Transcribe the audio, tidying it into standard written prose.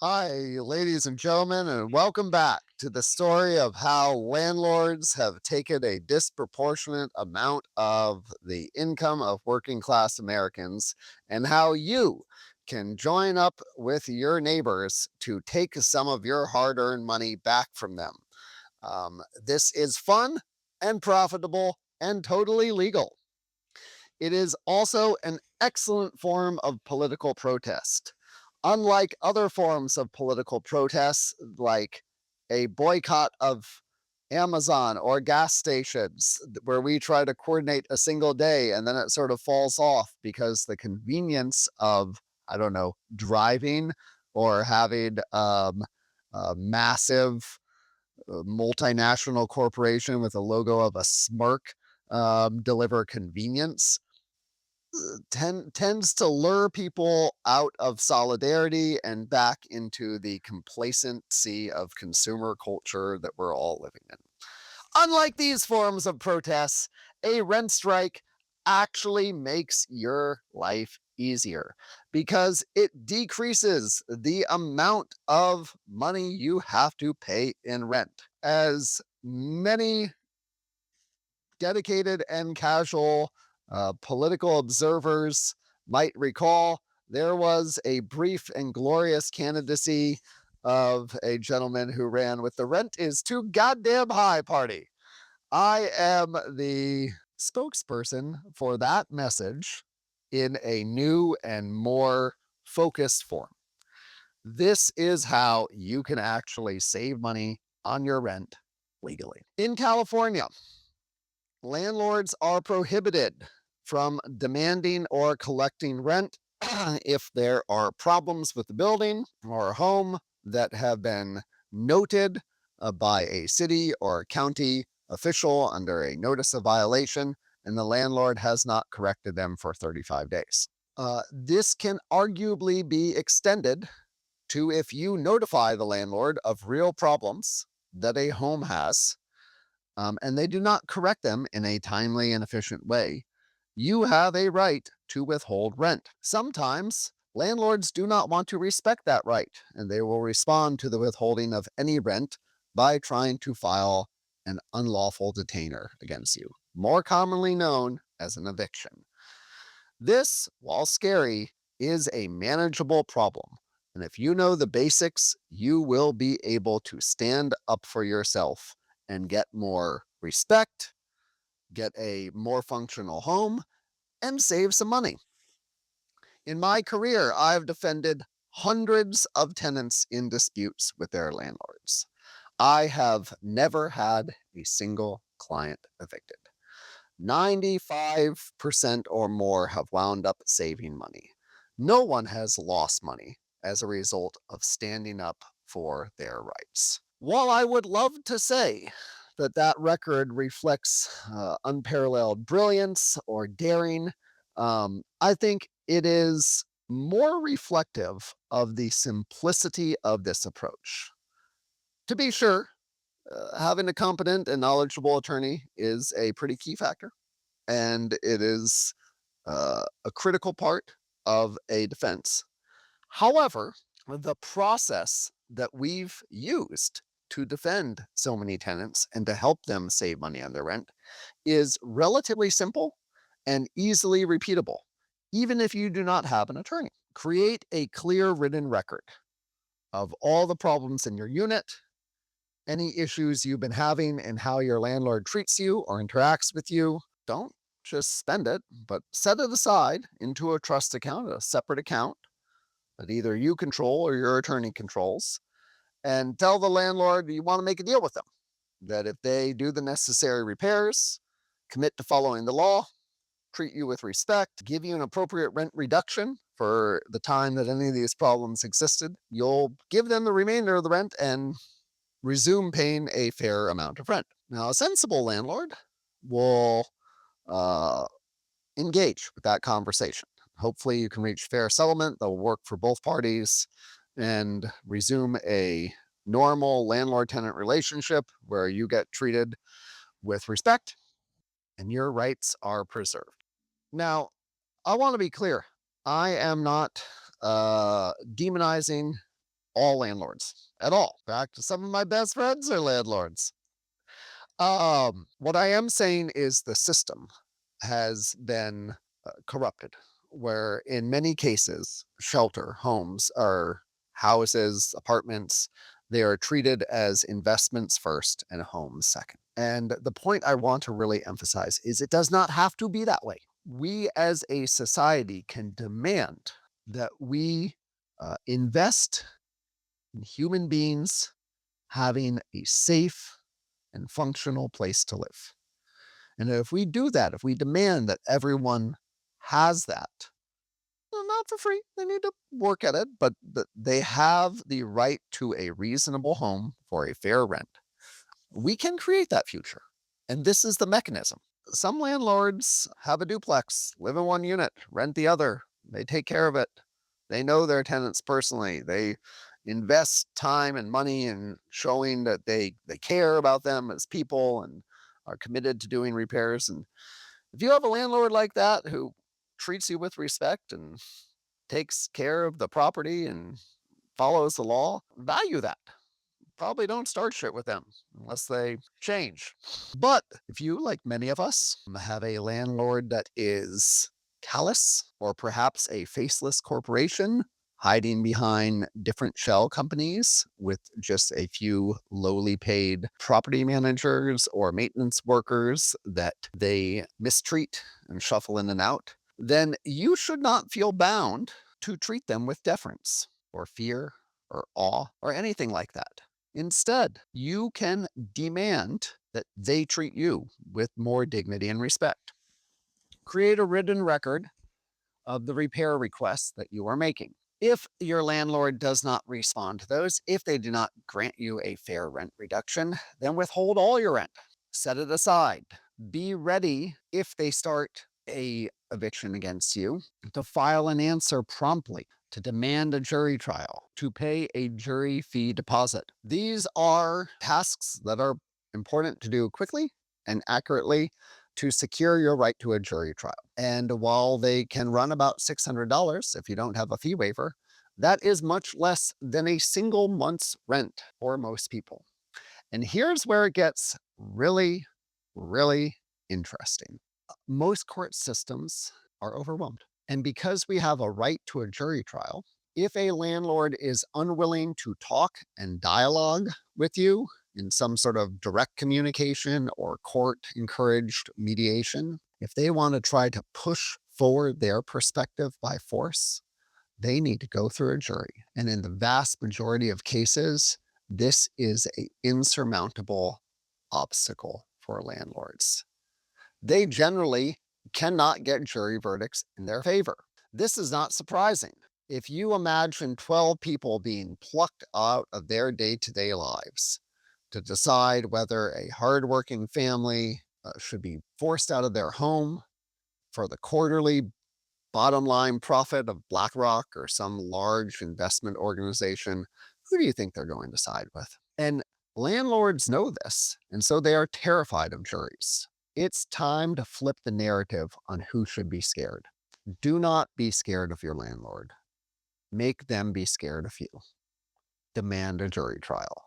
Hi, ladies and gentlemen, and welcome back to the story of how landlords have taken a disproportionate amount of the income of working class Americans, and how you can join up with your neighbors to take some of your hard earned money back from them. This is fun and profitable and totally legal. It is also an excellent form of political protest. Unlike other forms of political protests, like a boycott of Amazon or gas stations, where we try to coordinate a single day and then it sort of falls off because the convenience of, I don't know, driving or having a massive multinational corporation with a logo of a smirk deliver convenience tends to lure people out of solidarity and back into the complacency of consumer culture that we're all living in. Unlike these forms of protests, a rent strike actually makes your life easier because it decreases the amount of money you have to pay in rent. As many dedicated and casual political observers might recall, there was a brief and glorious candidacy of a gentleman who ran with the rent is too goddamn high party. I am the spokesperson for that message in a new and more focused form. This is how you can actually save money on your rent legally. In California, landlords are prohibited from demanding or collecting rent if there are problems with the building or home that have been noted by a city or county official under a notice of violation and the landlord has not corrected them for 35 days. This can arguably be extended to if you notify the landlord of real problems that a home has and they do not correct them in a timely and efficient way, you have a right to withhold rent. Sometimes landlords do not want to respect that right, and they will respond to the withholding of any rent by trying to file an unlawful detainer against you, more commonly known as an eviction. This, while scary, is a manageable problem. And if you know the basics, you will be able to stand up for yourself and get more respect, get a more functional home, and save some money. In my career, I've defended hundreds of tenants in disputes with their landlords. I have never had a single client evicted. 95% or more have wound up saving money. No one has lost money as a result of standing up for their rights. While I would love to say that that record reflects unparalleled brilliance or daring, I think it is more reflective of the simplicity of this approach. To be sure, having a competent and knowledgeable attorney is a pretty key factor and it is a critical part of a defense. However, the process that we've used to defend so many tenants and to help them save money on their rent is relatively simple and easily repeatable, even if you do not have an attorney. Create a clear written record of all the problems in your unit, any issues you've been having, and how your landlord treats you or interacts with you. Don't just spend it, but set it aside into a trust account, a separate account that either you control or your attorney controls, and tell the landlord you want to make a deal with them. That if they do the necessary repairs, commit to following the law, treat you with respect, give you an appropriate rent reduction for the time that any of these problems existed, you'll give them the remainder of the rent and resume paying a fair amount of rent. Now, a sensible landlord will uh, engage with that conversation. Hopefully, you can reach fair settlement that will work for both parties and resume a normal landlord tenant relationship where you get treated with respect and your rights are preserved. Now, I want to be clear I am not demonizing all landlords at all. In fact, some of my best friends are landlords. What I am saying is the system has been corrupted, where in many cases, shelter homes are houses, apartments. They are treated as investments first and homes second. And the point I want to really emphasize is it does not have to be that way. We as a society can demand that we invest in human beings having a safe and functional place to live. And if we do that, if we demand that everyone has that, well, not for free, they need to work at it, but they have the right to a reasonable home for a fair rent, we can create that future. And this is the mechanism. Some landlords have a duplex, live in one unit, rent the other. They take care of it. They know their tenants personally. They invest time and money in showing that they care about them as people and are committed to doing repairs. And if you have a landlord like that who treats you with respect and takes care of the property and follows the law, value that. Probably don't start shit with them unless they change. But if you, like many of us, have a landlord that is callous or perhaps a faceless corporation hiding behind different shell companies with just a few lowly paid property managers or maintenance workers that they mistreat and shuffle in and out, then you should not feel bound to treat them with deference or fear or awe or anything like that. Instead, you can demand that they treat you with more dignity and respect. Create a written record of the repair requests that you are making. If your landlord does not respond to those, if they do not grant you a fair rent reduction, then withhold all your rent. Set it aside. Be ready if they start a eviction against you to file an answer promptly, to demand a jury trial, to pay a jury fee deposit. These are tasks that are important to do quickly and accurately to secure your right to a jury trial. And while they can run about $600 if you don't have a fee waiver, that is much less than a single month's rent for most people. And here's where it gets really, really interesting. Most court systems are overwhelmed. And because we have a right to a jury trial, if a landlord is unwilling to talk and dialogue with you in some sort of direct communication or court encouraged mediation, if they want to try to push forward their perspective by force, they need to go through a jury. And in the vast majority of cases, this is an insurmountable obstacle for landlords. They generally cannot get jury verdicts in their favor. This is not surprising. If you imagine 12 people being plucked out of their day-to-day lives to decide whether a hardworking family should be forced out of their home for the quarterly bottom line profit of BlackRock or some large investment organization, who do you think they're going to side with? And landlords know this, and so they are terrified of juries. It's time to flip the narrative on who should be scared. Do not be scared of your landlord. Make them be scared of you. Demand a jury trial.